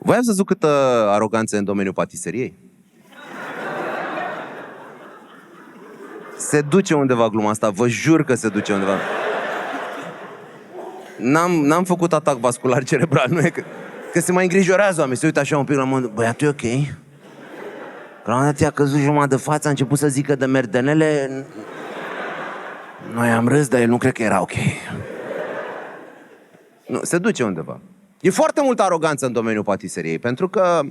Voi ați văzut câtă aroganță în domeniul patiseriei? Se duce undeva gluma asta, vă jur că se duce undeva. N-am făcut atac vascular cerebral, nu e că se mai îngrijorează oamenii, se uită așa un pic la mână, băiatul e ok? Că la un dat i-a căzut jumătate de față, a început să zică de merdenele. Noi am râs, dar el nu cred că era ok. Nu, se duce undeva. E foarte multă aroganță în domeniul patiseriei, pentru că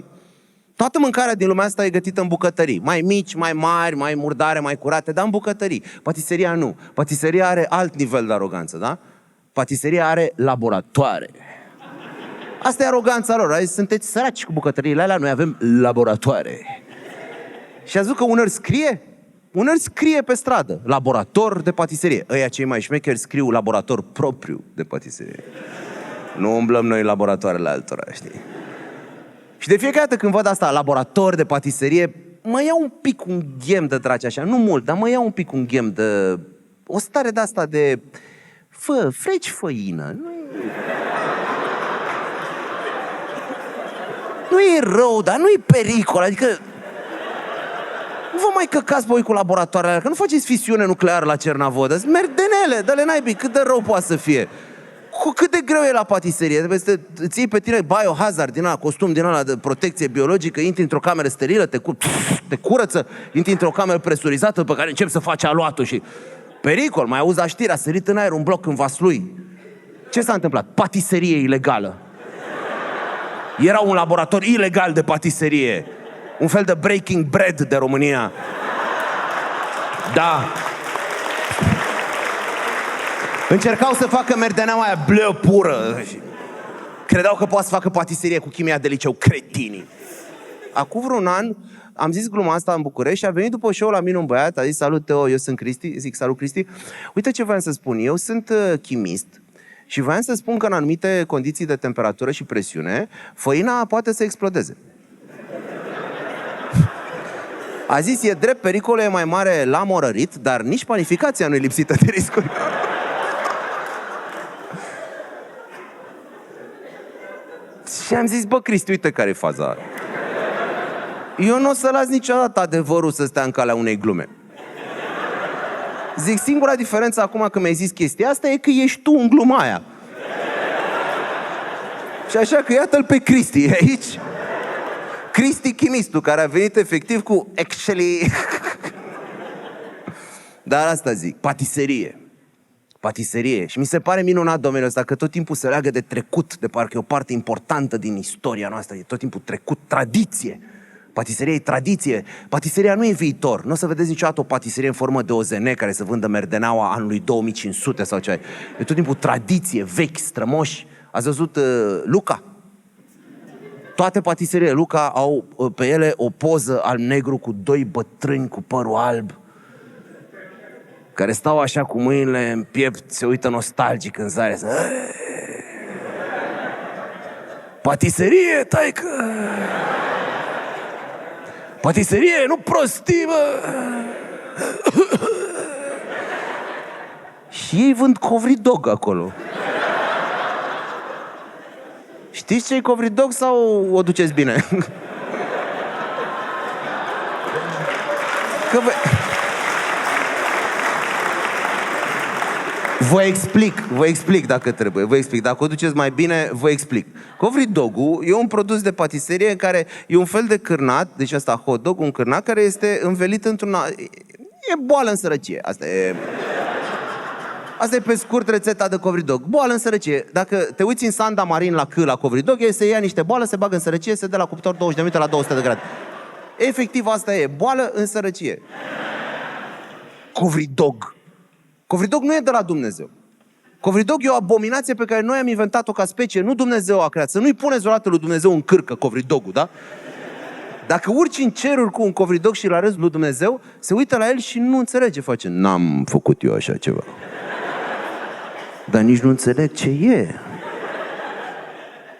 toată mâncarea din lumea asta e gătită în bucătării. Mai mici, mai mari, mai murdare, mai curate, dar în bucătării. Patiseria nu. Patiseria are alt nivel de aroganță, da? Patiseria are laboratoare. Asta e aroganța lor. Sunteți săraci cu bucătăriile alea, noi avem laboratoare. Și ați văzut că uneori scrie pe stradă laborator de patiserie. Ăia cei mai șmecheri scriu laborator propriu de patiserie. Nu umblăm noi în laboratoarele altora, știi? Și de fiecare dată când văd asta, laborator de patiserie, mă iau un pic un ghem de draci așa, nu mult, dar mă iau un pic un ghem de... O stare de asta de... freci făină. Nu e rău, dar nu e pericol, adică... Nu vă mai căcați voi cu laboratoarele alea, că nu faceți fisiune nucleară la Cernavodă. Sunt merdenele, dă-le naibii, cât de rău poate să fie. Cât de greu e la patiserie. Trebuie să îți iei pe tine biohazard din ăla, costum din ăla de protecție biologică, intri într-o cameră sterilă, te curăță, intri într-o cameră presurizată pe care începi să faci aluatul și... Pericol, mai auzi la știri, a sărit în aer un bloc în Vaslui. Ce s-a întâmplat? Patiserie ilegală. Era un laborator ilegal de patiserie. Un fel de Breaking Bread de România. Da. Încercau să facă merdeneaua aia bleu pură. Credeau că poate să facă patiserie cu chimia de liceu, cretinii. Acum vreun an am zis gluma asta în București și a venit după show la mine un băiat, a zis: salut Teo, eu sunt Cristi. Zic: salut Cristi. Uite ce voiam să spun, eu sunt chimist și voiam să spun că în anumite condiții de temperatură și presiune, făina poate să explodeze. A zis: e drept, pericolul e mai mare la morărit, dar nici planificația nu e lipsită de riscuri. Și am zis: bă, Cristi, uite care e faza. Eu nu o să las niciodată adevărul să stea în calea unei glume. Zic, singura diferență acum că mi-ai zis chestia asta e că ești tu în gluma aia. Și așa că iată-l pe Cristi aici. Cristi chimistul, care a venit efectiv cu actually. Dar asta zic, patiserie. Patiserie. Și mi se pare minunat domeniul ăsta, că tot timpul se leagă de trecut, de parcă e o parte importantă din istoria noastră, e tot timpul trecut, tradiție. Patiseria e tradiție. Patiseria nu e viitor. Nu o să vedeți niciodată o patiserie în formă de OZN care să vândă merdeneaua anului 2500 sau ceva. E tot timpul tradiție, vechi, strămoși. Ați văzut Luca? Toate patiseriile Luca au pe ele o poză al negru cu doi bătrâni cu părul alb, care stau așa cu mâinile în piept, se uită nostalgic în zare. Patiserie, taică! Patiserie, nu prostii, bă! Și ei vând covridog acolo. Știți ce e covridog sau o duceți bine? Că Vă explic dacă trebuie, vă explic. Dacă o duceți mai bine, vă explic. Covridogul e un produs de patiserie în care e un fel de cârnat, deci ăsta hot dog, un cârnat care este învelit într-un... E boală în sărăcie, asta e... Asta e pe scurt rețeta de covridog. Boală în sărăcie. Dacă te uiți în Sanda Marin la covridog, se ia niște boală, se bagă în sărăcie, se dă la cuptor 20 de minute la 200 de grade. Efectiv asta e, boală în sărăcie. Covridog. Covridog nu e de la Dumnezeu. Covridog e o abominație pe care noi am inventat-o ca specie, nu Dumnezeu a creat. Să nu-i puneți o dată lui Dumnezeu în cârcă covridogul, da? Dacă urci în ceruri cu un covridog și îl arăți lui Dumnezeu, se uită la el și nu înțelege, face: n-am făcut eu așa ceva. Dar nici nu înțeleg ce e.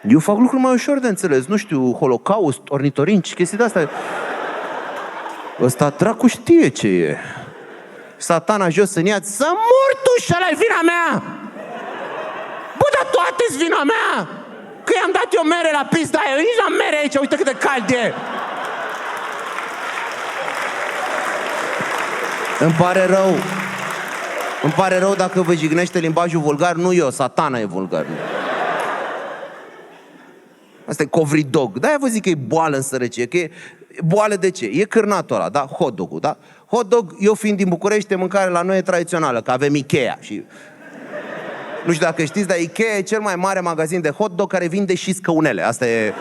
Eu fac lucruri mai ușor de înțeles. Nu știu, Holocaust, ornitorinci, chestii de-astea. Ăsta dracu știe ce e. Satana jos în iad: să mor tu și ăla-i vina mea! Bă, dar toate-s vina mea! Că că i-am dat eu mere la pista aia, nici n-am mere aici, uite cât de cald e. Îmi pare rău dacă vă jignește limbajul vulgar, nu eu, Satana e vulgar. Asta e covridog. De-aia vă zic că e boală în sărăcie, că e boală de ce? E cârnatul ăla, da? Hot dog-ul, da? Hot dog, eu fiind din București, mâncare la noi e tradițională, că avem Ikea și... Nu știu dacă știți, dar Ikea e cel mai mare magazin de hot dog care vinde și scăunele. Asta e...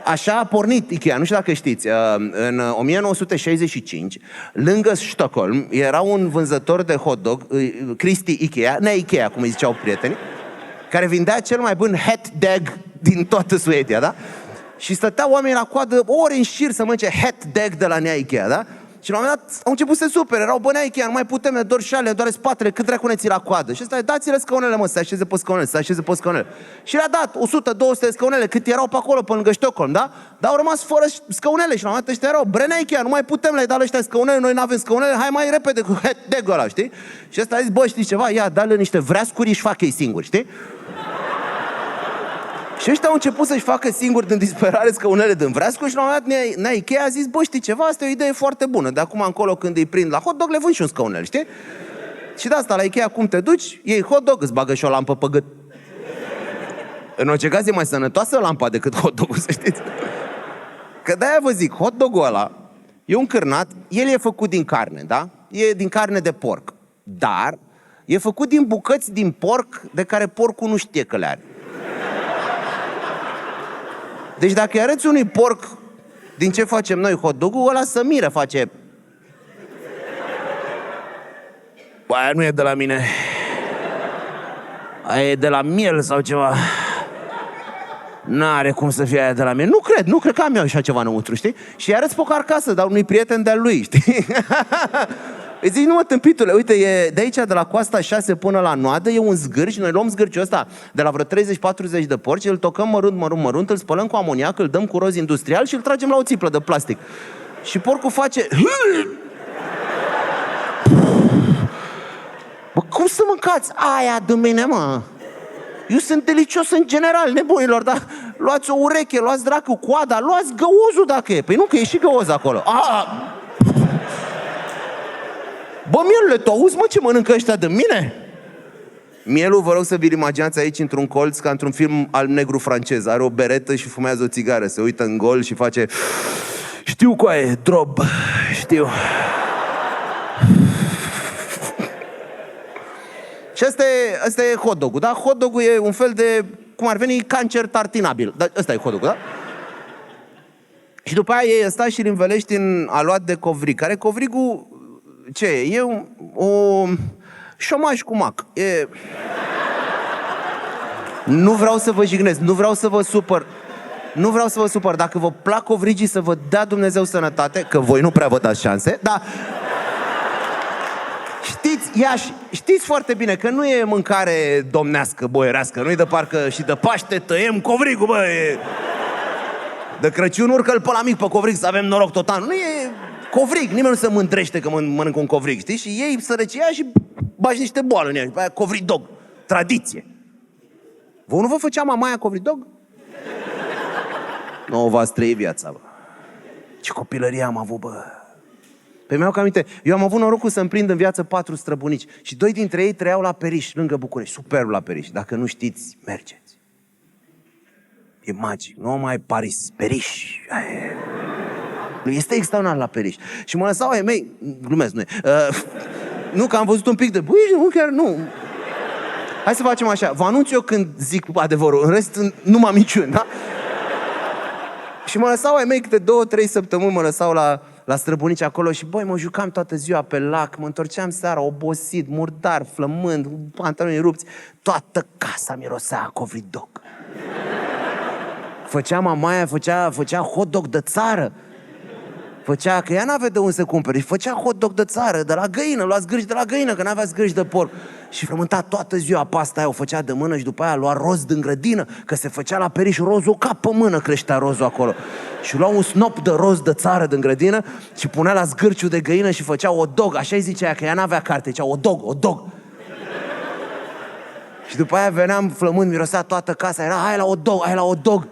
Așa a pornit Ikea, nu știu dacă știți. În 1965, lângă Stockholm, era un vânzător de hot dog, Cristi Ikea, ne Ikea, cum îi ziceau prietenii, care vindea cel mai bun hot dog din toată Suedia, da? Și stăteau oamenii la coadă ore în șir să mănânce hot dog de la Nea Ikea, da? Și la un moment dat au început să se supere, erau, bă, Nea Ikea, nu mai putem, ne dor șale, ne doare spatele, cât dracu ne ții la coadă? Și ăsta, dați-le scaunele, mă, să se așeze pe scaunele, să se așeze pe scaunele. Și le-a dat 100-200 de scaunele, cât erau pe acolo, pe lângă Stockholm, da? Dar au rămas fără scaunele și la un moment dat ăștia erau, bre, Nea Ikea, nu mai putem, le-ai dat ăștia scaunele, noi n-avem scaunele, hai mai repede cu hot dog-ul ăla, știi? Și ăsta a zis, bă, știi ceva? Ia, dă-le niște vreascuri și fac ei singuri, știi? Și ăștia au început să-și facă singuri din disperare scaunele din vreascu și la un moment dat Nea Ikea a zis, bă, știi ceva, asta e o idee foarte bună. De acum încolo când îi prind la hot dog, le vând și un scaunel, știi? Și de asta la Ikea cum te duci, iei hot dog, îți bagă și o lampă pe gât. În orice caz e mai sănătoasă lampa decât hot dog-ul, să știți. Că de-aia vă zic, hot dog-ul ăla e un cârnat, el e făcut din carne, da? E din carne de porc. Dar e făcut din bucăți din porc de care porcul nu știe că le are. Deci dacă îi arăți unui porc din ce facem noi hot dog-ul, ăla să miră, face... Bă, aia nu e de la mine. Aia e de la miel sau ceva. N-are cum să fie aia de la mine. Nu cred că am eu așa ceva înăuntru, știi? Și îi arăți pe o carcasă, dar unui prieten de-al lui, știi? Îi zici, nu mă, tâmpitule, uite, e de aici, de la coasta 6 până la Noadă, e un zgârci, noi luăm zgârciul ăsta de la vreo 30-40 de porci, îl tocăm mărunt, îl spălăm cu amoniac, îl dăm cu roz industrial și îl tragem la o țiplă de plastic. Și porcul face... Bă, cum să mâncați aia de mine, mă? Eu sunt delicios în general, nebunilor, dar luați o ureche, luați dracu coada, luați găozul dacă e. Păi nu, că e și găoz acolo. Bă, mielule, tu auzi, mă, ce mănâncă ăștia de mine? Mielul, vă rog să vi-l imaginați aici într-un colț, ca într-un film alb-negru francez. Are o beretă și fumează o țigară. Se uită în gol și face... Știu coaie, drob, știu. Și asta e hot dog-ul, da? Hot dog-ul e un fel de, cum ar veni, cancer tartinabil. Da, ăsta e hot dog-ul, da? Și după aia ei ăsta și îl învelești în aluat de covrig. Care covrigul, ce e? E o șomaj cu mac. E... Nu vreau să vă jignesc, nu vreau să vă supăr. Dacă vă plac covrigii, să vă dea Dumnezeu sănătate, că voi nu prea vă dați șanse, dar... Știți foarte bine că nu e mâncare domnească, boierească, nu-i de parcă și de Paște tăiem covrigul, bă, e... De Crăciun urcă-l pe la mic pe covrig să avem noroc total. Nu e covrig, nimeni nu se mândrește că mănâncă un covrig, știi? Și ei sărăcia și bagi niște boală în ea, după aia covrig dog, tradiție. Vă nu vă făcea mamaia covrig dog? Nu v-ați trăit viața, bă. Ce copilărie am avut, bă. Pe mi-au cam aminte, eu am avut norocul să-mi prind în viață 4 străbunici și 2 dintre ei trăiau la Periș, lângă București, superb la Periș. Dacă nu știți, mergeți. E magic, nu mai Paris, Periș. Este extraordinar la Periș. Și mă lăsau ai mei, glumesc, nu e, nu, că am văzut un pic de, băi, nu, chiar nu. Hai să facem așa, vă anunț eu când zic adevărul, în rest nu m-am minciuni, da? Și mă lăsau ai mei câte 2-3 săptămâni, mă lăsau la străbunici acolo și, băi, mă jucam toată ziua pe lac, mă întorceam seara obosit, murdar, flămând, pantaloni rupți. Toată casa mirosea a covrig dog. Făcea mamaia, făcea hot dog de țară. Făcea, că ea n-avea de unde să cumpere, făcea hot dog de țară, de la găină, luați griji de la găină, că n-aveați griji de porc. Și frământa toată ziua pasta aia, o făcea de mână și după aia lua roz din grădină, că se făcea la Periș rozul, ca pe mână creștea rozul acolo. Și lua un snop de roz de țară din grădină și punea la zgârciul de găină și făcea o dog, așa îi zicea ea, că ea n-avea carte, zicea o dog. Și după aia veneam flămând, mirosea toată casa, era hai la hot dog, hai la hot dog.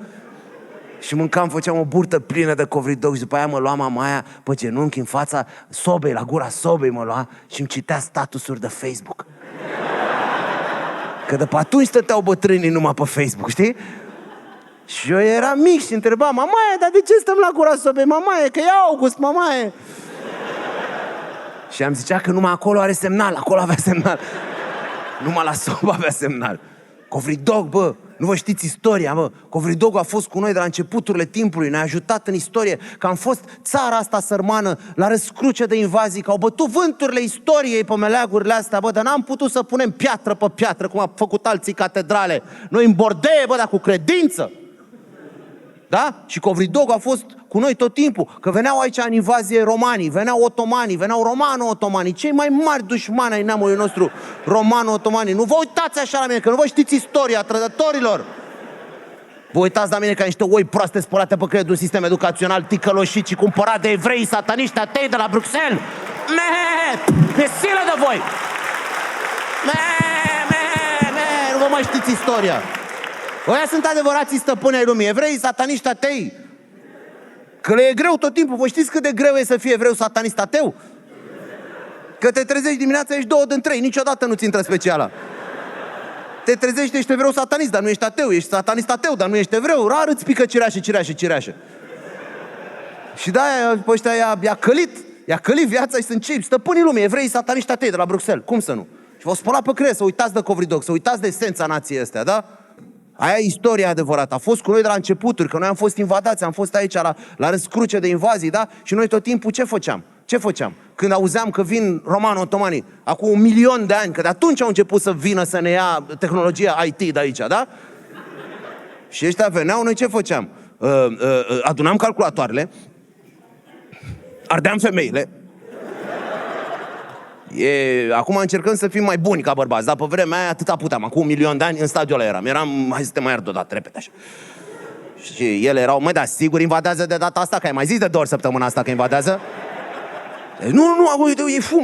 Și mâncam, făceam o burtă plină de covridog și după aia mă lua mama aia pe genunchi în fața sobei, la gura sobei mă lua și îmi citea statusuri de Facebook. Că de pe atunci stăteau bătrânii numai pe Facebook, știi? Și eu eram mic și întrebam, mamaie, dar de ce stăm la gura sobei, mamaie? Că e august, mamaie. Și am zicea că numai acolo are semnal, acolo avea semnal. Numai la sobă avea semnal. Covridog, bă, nu vă știți istoria, bă. Covridogul a fost cu noi de la începuturile timpului, ne-a ajutat în istorie, că am fost țara asta sărmană la răscruce de invazii, că au bătut vânturile istoriei pe meleagurile astea, bă, dar n-am putut să punem piatră pe piatră, cum au făcut alții catedrale. Noi în bordeie, bă, dar cu credință. Da? Și Covridogul a fost cu noi tot timpul, că veneau aici în invazie romanii, veneau otomanii, veneau romano-otomanii, cei mai mari dușmani ai neamului nostru, romano-otomanii. Nu vă uitați așa la mine, că nu vă știți istoria trădătorilor. Vă uitați la mine ca niște oi proaste spălate pe creier de un sistem educațional ticăloșit și cumpărat de evrei sataniști atei de la Bruxelles. E silă de voi! Nu vă mai știți istoria. Ăia sunt adevărații stăpâni ai lumii, evrei, sataniști, atei. Că le e greu tot timpul. Vă știți cât de greu e să fii evreu, satanist, ateu? Că te trezești dimineața, ești 2 din 3, niciodată nu-ți intră speciala. Te trezești, ești evreu satanist, dar nu ești ateu, ești satanist ateu, dar nu ești evreu. Rar îți pică cireașe. Și de-aia pe ăștia i-a călit viața și sunt cei stăpânii lumii, evrei, sataniști, atei de la Bruxelles. Cum să nu? Și v-au spălat pe creier, să uitați de Covridog, să uitați de esența nației astea, da? Aia e istoria adevărată. A fost cu noi de la începuturi, că noi am fost invadați, am fost aici la răscruce de invazii, da? Și noi tot timpul ce făceam? Ce făceam? Când auzeam că vin romano-otomanii, acum 1.000.000 de ani, că de atunci au început să vină să ne ia tehnologia IT de aici, da? Și ăștia veneau, noi ce făceam? Adunam calculatoarele, ardeam femeile. Acum încercăm să fim mai buni ca bărbați, dar pe vremea aia atâta puteam. Acum 1.000.000 de ani în stadiul ăla eram, hai să te mai iert odată, repede așa. Și ele erau, da, sigur invadează de data asta, că ai mai zis de 2 ori săptămâna asta că invadează? Nu,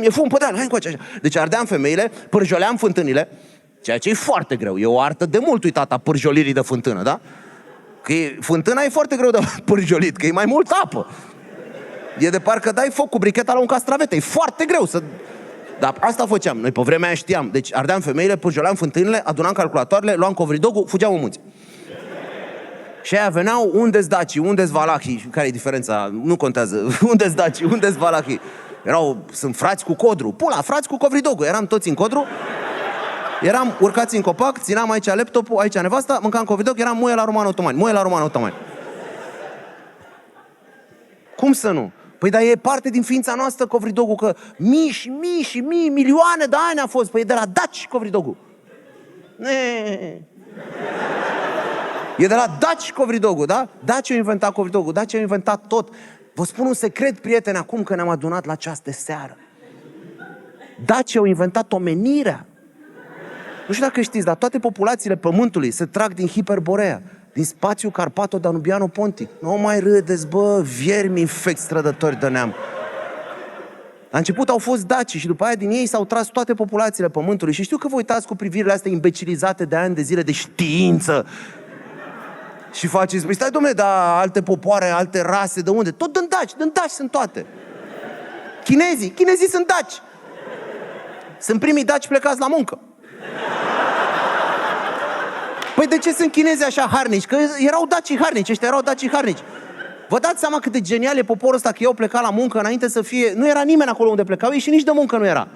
e fum, pe deal, hai încoace așa. Deci ardeam femeile, pârjoleam fântânile, ceea ce e foarte greu. E o artă de mult uitată a pârjolirii de fântână, da? Că fântâna e foarte greu de pârjolit, că e mai mult apă. E de parcă dai foc cu bricheta la un castravete, e foarte greu să... Dar asta făceam, noi pe vremea aia știam. Deci ardeam femeile, pârjoleam fântânile, adunam calculatoarele, luam Covridogul, fugeam în munți. Și aia veneau, unde-s dacii, unde-s valahii? Care e diferența? Nu contează. Unde-s dacii, unde-s valahii? Sunt frați cu codru. Pula, frați cu Covridogul. Eram toți în codru. Eram urcați în copac, țineam aici laptopul, aici nevasta, mâncam Covidog, eram muie la romano-otomani. Cum să nu? Păi dar e parte din ființa noastră Covridogul, că mii, milioane de ani a fost. Păi e de la daci Covridogul. E de la daci Covridogul, da? Daci au inventat Covridogul, daci au inventat tot. Vă spun un secret, prieteni, acum că ne-am adunat la această seară. Daci au inventat omenirea. Nu știu dacă știți, dar toate populațiile Pământului se trag din Hiperborea, din spațiul Carpato-Danubiano-Pontic. Nu mai râdeți, bă, viermi infecți strădători de neam. La început au fost daci și după aia din ei s-au tras toate populațiile Pământului. Și știu că vă uitați cu privirile astea imbecilizate de ani de zile de știință. Și faceți, păi stai, dom'le, dar alte popoare, alte rase, de unde? Tot din daci sunt toate. Chinezii sunt daci. Sunt primii daci plecați la muncă. Păi de ce sunt chinezii așa harnici? Că erau dacii harnici, ăștia erau dacii harnici. Vă dați seama cât de genial e poporul ăsta, că ei au plecat la muncă înainte să fie... Nu era nimeni acolo unde plecau ei și nici de muncă nu era.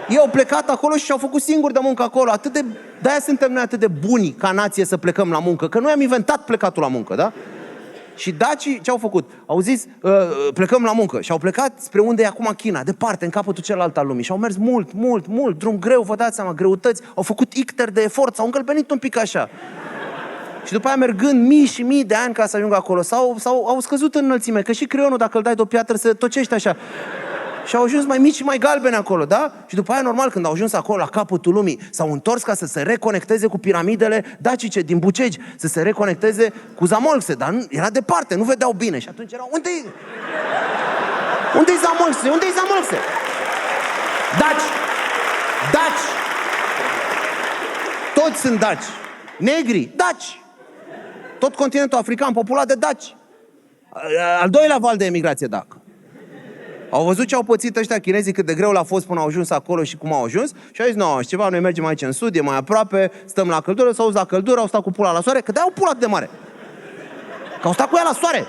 Ei au plecat acolo și și-au făcut singuri de muncă acolo. De-aia suntem noi atât de buni ca nație să plecăm la muncă, că noi am inventat plecatul la muncă, da? Și dacii ce au făcut? Au zis, plecăm la muncă. Și au plecat spre unde e acum China, departe, în capătul celălalt al lumii. Și au mers mult, drum greu, vă dați seama, greutăți. Au făcut icteri de efort, s-au încălbenit un pic așa. Și după aia mergând mii și mii de ani ca să ajungă acolo, au scăzut în înălțime, că și creionul, dacă îl dai de o piatră, se tocește așa. Și au ajuns mai mici și mai galbeni acolo, da? Și după aia, normal, când au ajuns acolo, la capătul lumii, s-au întors ca să se reconecteze cu piramidele dacice din Bucegi, să se reconecteze cu Zamolxe, dar era departe, nu vedeau bine. Și atunci erau, unde-i Zamolxe? Unde-i Zamolxe? Daci! Toți sunt daci. Negri, daci. Tot continentul african populat de daci. Al doilea val de emigrație dac. Au văzut ce au pățit ăștia chinezii, cât de greu l-a fost până au ajuns acolo și cum au ajuns și au zis, no, ceva, noi mergem aici în sud, e mai aproape, stăm la căldură, s-au dus la căldură, au stat cu pula la soare, că de-aia au pula de mare. Că au stat cu ea la soare.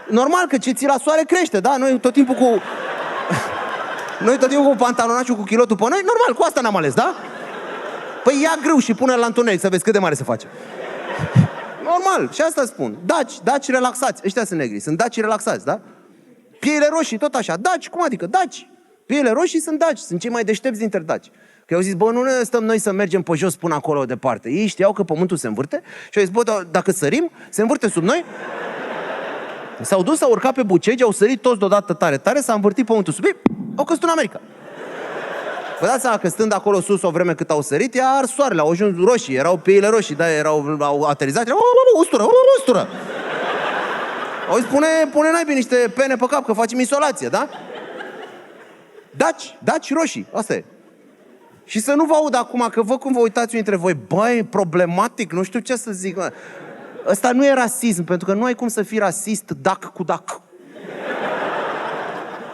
Normal că ce ții la soare crește, da? Noi tot timpul cu pantalonaciul, cu chilotul pe noi, normal, cu asta ne-am ales, da? Păi ia grâu și pune-l la întuneric să vezi cât de mare se face. Normal, și asta spun. Daci relaxați. Ăștia sunt negri, sunt daci relaxați, da? Pieile roșii, tot așa. Daci, cum adică? Daci. Pieile roșii sunt daci, sunt cei mai deștepți dintre daci. Că au zis, bă, nu ne stăm noi să mergem pe jos până acolo departe. Ei știau că pământul se învârte și au zis, bă, dacă sărim, se învârte sub noi. S-au dus, s-au urcat pe bucegi, au sărit toți deodată tare, s-a învârtit pământul sub ei, au căzut în America. Vă dați seama că stând acolo sus o vreme cât au sărit, i-a ars soarele, au ajuns roșii, erau pieile roșii, da, au aterizat, erau ustură. Au zis, pune naibii niște pene pe cap, că facem isolație, da? Daci roșii, asta e. Și să nu vă aud acum, că văd cum vă uitați unii dintre voi, băi, problematic, nu știu ce să zic, mă. Ăsta nu e rasism, pentru că nu ai cum să fii rasist dac cu dac.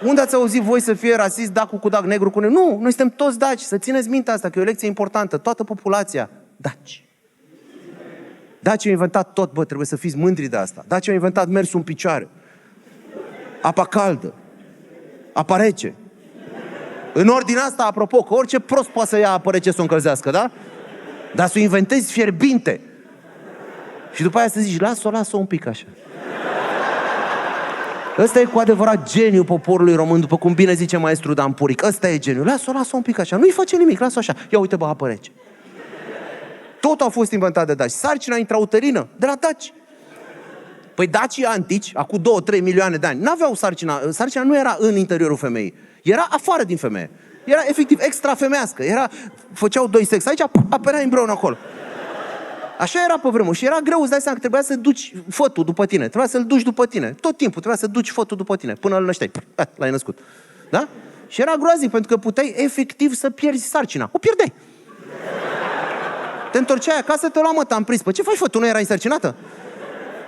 Unde ați auzit voi să fie rasist dacul cu dac, negru cu negru? Nu, noi suntem toți daci, să țineți minte asta, că e o lecție importantă. Toată populația, daci. Dacii au inventat tot, bă, trebuie să fiți mândri de asta. Dacii au inventat mersul în picioare, apa caldă, apa rece. În ordinea asta, apropo, că orice prost poate să ia apă rece să o încălzească, da? Dar să o inventezi fierbinte. Și după aia să zici, lasă-o un pic așa. Ăsta e cu adevărat geniul poporului român, după cum bine zice maestru Dan Puric. Ăsta e geniul. Lasă-o un pic așa. Nu-i face nimic, lasă-o așa. Ia uite, bă, apă rece. Tot a fost inventat de daci. Sarcina intrauterină, de la daci. Păi dacii antici, acum 2-3 milioane de ani, n-aveau sarcina. Sarcina nu era în interiorul femeii. Era afară din femeie. Era efectiv extrafemească. Făceau doi sex aici, apărea embrionul acolo. Așa era pe vremuri și era greu, îți dai seama că trebuia să duci fătul după tine. Trebuia să-l duci după tine. Tot timpul trebuia să duci fătul după tine, până îl nășteai. L-ai născut. Da? Și era groaznic, pentru că puteai efectiv să pierzi sarcina. O pierdeai. Te întorceai acasă, te lua, mă, te-am prins. Păi ce faci, fă, tu nu erai însărcinată?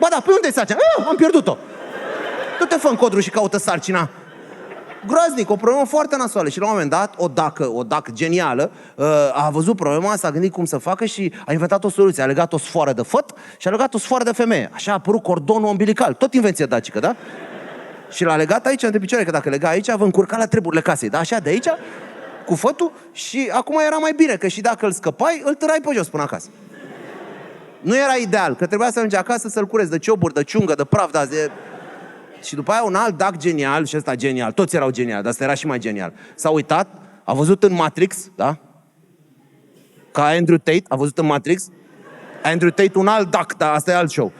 Ba da, păi unde e sarcina? Am pierdut-o. Du-te, fă în codru și caută sarcina. Groaznic, o problemă foarte nasoală. Și la un moment dat, o dacă genială, a văzut problema, s-a gândit cum să facă și a inventat o soluție. A legat o sfoară de făt și a legat o sfoară de femeie. Așa a apărut cordonul umbilical. Tot invenție dacică, da? Și l-a legat aici între picioare, că dacă lega aici, vă încurca la treburile casei. Da? Așa, de aici, cu fătul, și acum era mai bine, că și dacă îl scăpai, îl târai pe jos până acasă. Nu era ideal, că trebuia să ajungi acasă să-l cureți de cioburi, de ciungă, de praf, de... Și după aia un alt dac genial, și ăsta genial, toți erau geniali, dar ăsta era și mai genial. S-a uitat, a văzut în Matrix, da? Ca Andrew Tate, a văzut în Matrix. Andrew Tate, un alt dac, dar asta e alt show.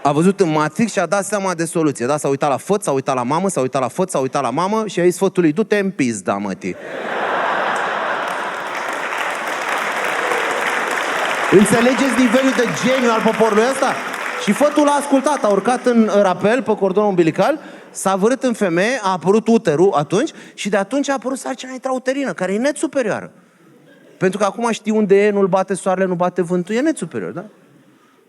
A văzut în Matrix și a dat seama de soluție, da? S-a uitat la făt, s-a uitat la mamă, s-a uitat la făt, s-a uitat la mamă și a zis fătului, du-te în pizda, mătii. Înțelegeți nivelul de geniu al poporului ăsta? Și fătul l-a ascultat, a urcat în rapel pe cordonul umbilical, s-a vărât în femeie, a apărut uterul atunci și de atunci a apărut sarcina intrauterină, care e net superioară. Pentru că acum știi unde e, nu-l bate soarele, nu bate vântul, e net superior, da?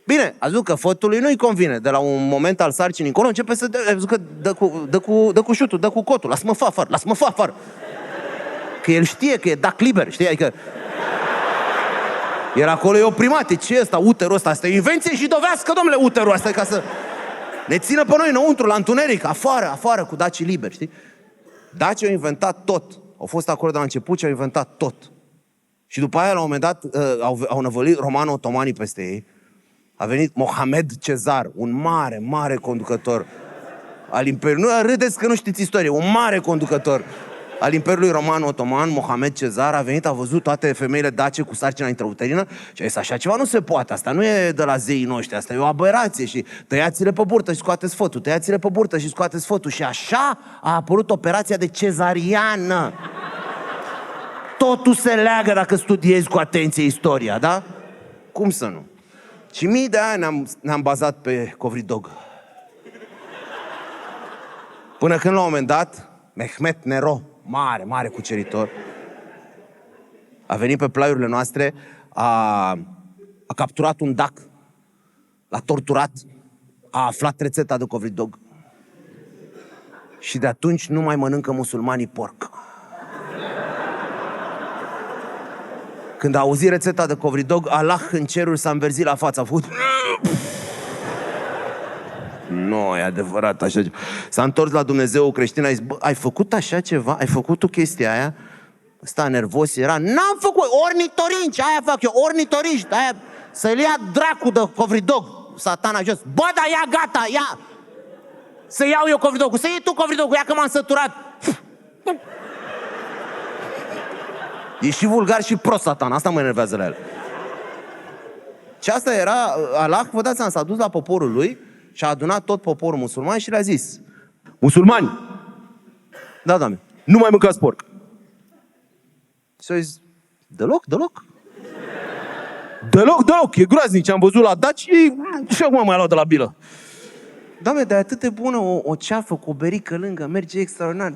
Bine, a zis că fătului nu-i convine. De la un moment al sarcinii încolo începe să dă cu șutul, dă cu cotul. Lasă-mă fă afară. Că el știe că e dac liber, știi? Adică... Era acolo, e oprimat, ce e ăsta, uterul ăsta? Asta e invenție și dovească, domnule, uterul ăsta, ca să ne țină pe noi înăuntru, la întuneric, afară, cu dacii liberi, știi? Dacii au inventat tot. Au fost acolo de la început și au inventat tot. Și după aia, la un moment dat, au năvălit romano-otomanii peste ei. A venit Mohamed Cezar, un mare conducător al Imperiului. Nu râdeți că nu știți istorie, un mare conducător al Imperiului Romano-Otoman, Mohamed Cezar, a venit, a văzut toate femeile dace cu sarcina intrauterină și a zis, așa ceva nu se poate, asta nu e de la zeii noștri, asta e o aberație și tăiați-le pe burtă și scoateți fătul, tăiați-le pe burtă și scoateți fătul. Și așa a apărut operația de cezariană. Totul se leagă dacă studiezi cu atenție istoria, da? Cum să nu? Și mii de ani ne-am bazat pe Covridog. Până când la un moment dat, Mehmet Nero, mare cuceritor, A venit pe plaiurile noastre, a capturat un dac, l-a torturat, a aflat rețeta de covridog. Și de atunci nu mai mănâncă musulmanii porc. Când a auzit rețeta de covridog, Allah în ceruri s-a înverzit la față, a făcut... Nu, e adevărat așa ceva. S-a întors la Dumnezeu creștin, a zis, bă, ai făcut așa ceva? Ai făcut tu chestia aia? Ăsta nervos era, n-am făcut, ornitorinci, aia fac eu, ornitorinci, aia, să-l ia dracu de covridog, satana jos. Bă, dar ia gata, ia! Să iau eu covridogul, să iei tu covridogul, ia că m-am săturat. E și vulgar și prost, satana, asta mă enervează la el. Și asta era, Allah, vă dați seama, s-a dus la poporul lui și a adunat tot poporul musulman și le-a zis: musulmani, da, Doamne, nu mai mâncați porc. Și a zis: deloc? Deloc, e groaznic ce am văzut la daci, și acum mai luat de la bilă. Doamne, dar e atât de bună o ceafă cu o berică lângă, merge extraordinar.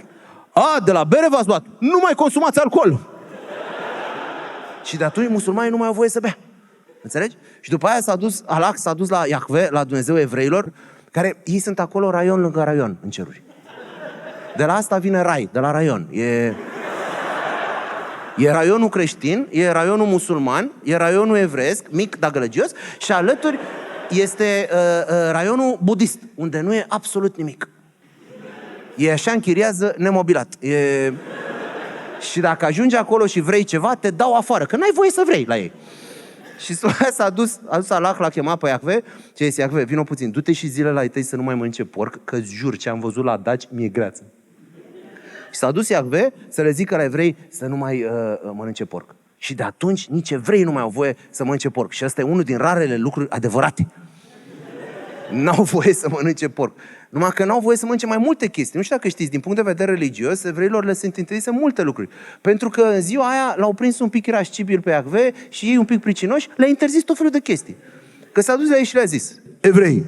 A, de la bere v-ați luat, nu mai consumați alcool. Și de atunci musulmanii nu mai au voie să bea. Înțelegi? Și după aia Allah s-a dus la Iahve, la Dumnezeu evreilor, care ei sunt acolo raion lângă raion în ceruri. De la asta vine rai, de la raion. E raionul creștin, e raionul musulman, e raionul evreiesc, mic, dar gălăgios, și alături este raionul budist, unde nu e absolut nimic. E așa, închiriază nemobilat. Și dacă ajungi acolo și vrei ceva, te dau afară, că n-ai voie să vrei la ei. Și s-a dus Allah, l-a chemat pe Iahve și a zis: Iahve, vino puțin, du-te și zile la ei tăi să nu mai mănânce porc, că-ți jur, ce am văzut la daci, mi-e greață. Și s-a dus Iahve să le zică la evrei să nu mai mănânce porc. Și de atunci nici evrei nu mai au voie să mănânce porc. Și ăsta e unul din rarele lucruri adevărate. N-au voie să mănânce porc. Numai că n-au voie să mănânce mai multe chestii. Nu știu dacă știți, din punct de vedere religios, evreilor le sunt interzise multe lucruri. Pentru că în ziua aia l-au prins un pic irascibil pe Iahve și ei un pic pricinoși, le-a interzis tot felul de chestii. Că s-a dus la ei și le-a zis: evrei,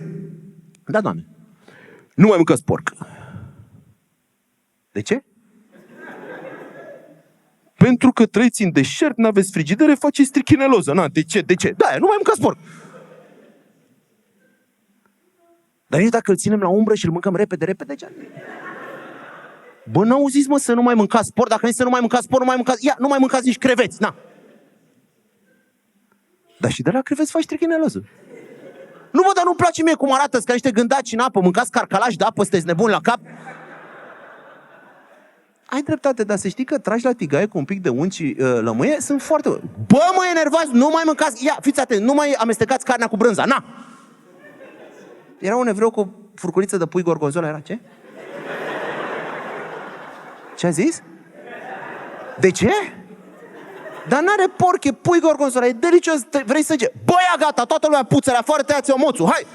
da, Doamne, nu mai mâncați porc. De ce? Pentru că trăiți în deșert, n-aveți frigidere, faceți trichineloză. Na, de ce? Da, nu mai mâncați porc. Dar nici dacă îl ținem la umbră și îl mâncăm repede, bă, n-auziți, mă, să nu mai mâncați porc? Dacă nici să nu mai mâncați porc, nu mai mâncați nici creveți, na. Dar și de la creveți faci trichineloză. Nu, mă, dar nu-mi place mie cum arată, ca niște gândaci în apă, mâncați carcalași de apă, sunteți nebuni la cap. Ai dreptate, dar să știi că tragi la tigaie cu un pic de unt și lămâie sunt foarte... Bă, mă enervați, nu mai mâncați... Ia, fiți atenți, nu mai amestecați carnea cu brânza, na! Era un evreu cu o furculiță de pui gorgonzola, era ce? Ce a zis? De ce? Dar n-are porc, e pui gorgonzola, e delicios, vrei să ce? Bă, ia gata, toată lumea puțele afară, tăiați-o moțul, hai!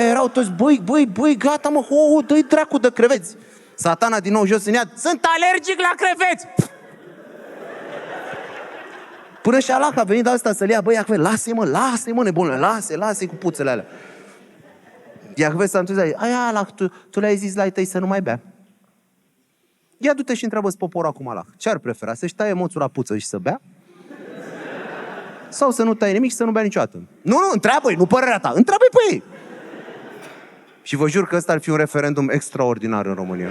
Erau toți, băi, gata, mă, dă-i dracu de creveți. Satana din nou jos în iad: sunt alergic la creveți! Până și Allah a venit de asta să-l ia: băi, Iahve, lasă-i, mă, nebunule, lasă-i cu puțele alea. Iahve s-a întors, aia, Allah, tu le-ai zis la ei tăi să nu mai bea. Ia du-te și întreabă-ți poporul acum, Allah, ce ar prefera, să-și taie moțul la puță și să bea? Sau să nu taie nimic și să nu bea niciodată? Nu, întreabă-i, nu părerea ta, întreabă-i pe ei. Și vă jur că ăsta ar fi un referendum extraordinar în România.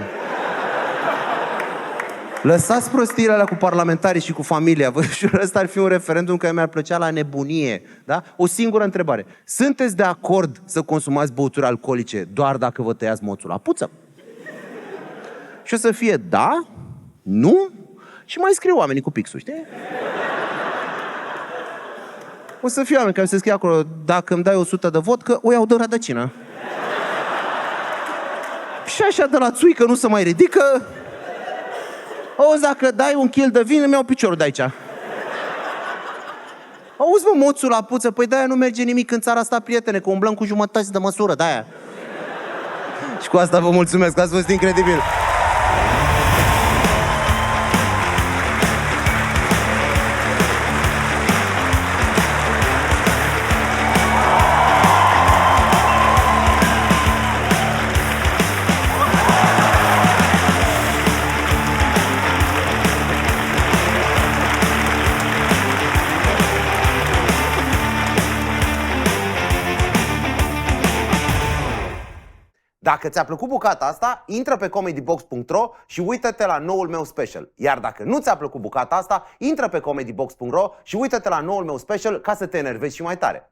Lăsați prostiile alea cu parlamentarii și cu familia. Vă jur, ăsta ar fi un referendum care mi-ar plăcea la nebunie. Da? O singură întrebare. Sunteți de acord să consumați băuturi alcoolice doar dacă vă tăiați moțul la puță? Și o să fie da, nu, și mai scriu oamenii cu pixul, știi? O să fie oameni care să scrie acolo: dacă îmi dai 100 de vot, că o iau de rădăcină. Și așa de la țuică nu se mai ridică. Auzi, dacă dai un kil de vin, îmi iau piciorul de aici. Auzi, mă, moțul la puță, păi de-aia nu merge nimic în țara asta, prietene, că umblăm cu jumătăți de măsură, de-aia. Și cu asta vă mulțumesc, ați fost incredibil. Dacă ți-a plăcut bucata asta, intră pe comedybox.ro și uită-te la noul meu special. Iar dacă nu ți-a plăcut bucata asta, intră pe comedybox.ro și uită-te la noul meu special ca să te enervezi și mai tare.